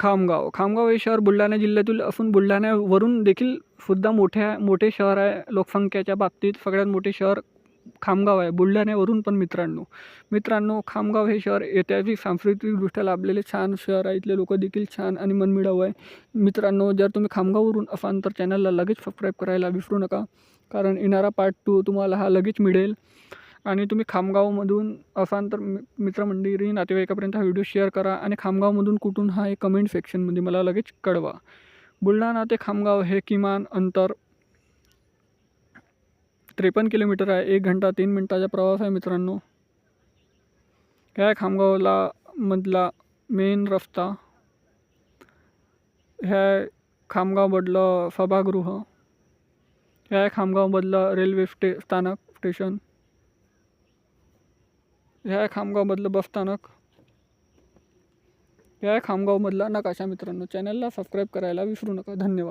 खामगाव हे शहर बुलढाणा जिल्ह्यातील असून बुलढाण्यावरून देखील सुद्धा मोठे शहर आहे. लोकसंख्येच्या बाबतीत सगळ्यात मोठे शहर खामगाव आहे बुलढाण्यावरून. पण मित्रांनो खामगाव हे शहर ऐतिहासिक सांस्कृतिकदृष्ट्या लाभलेले छान शहर आहे. इथले लोक देखील छान आणि मनमिळाऊ आहे. मित्रांनो, जर तुम्ही खामगाववरून असाल तर चॅनलला लगेच सबस्क्राईब करायला विसरू नका, कारण येणारा पार्ट 2 तुम्हाला हा लगेच मिळेल. आणि तुम्ही खामगावमधून असाल तर मित्रमंडळी नातेवाईकापर्यंत हा व्हिडिओ शेअर करा आणि खामगावमधून कुठून हा एक कमेंट सेक्शनमध्ये मला लगेच कळवा. बुलढाणा ते खामगाव हे किमान अंतर 53 किलोमीटर आहे. 1 घंटा 3 मिनिटाचा प्रवास आहे मित्रांनो. ह्या खामगावला मधला मेन रस्ता, ह्या खामगावमधलं सभागृह, ह्या खामगावमधलं रेल्वे स्टेशन, ह्या खामगावमधलं बस स्थानक, ह्या खामगावमधला नकाशा. मित्रांनो, चॅनलला सबस्क्राईब करायला विसरू नका. धन्यवाद.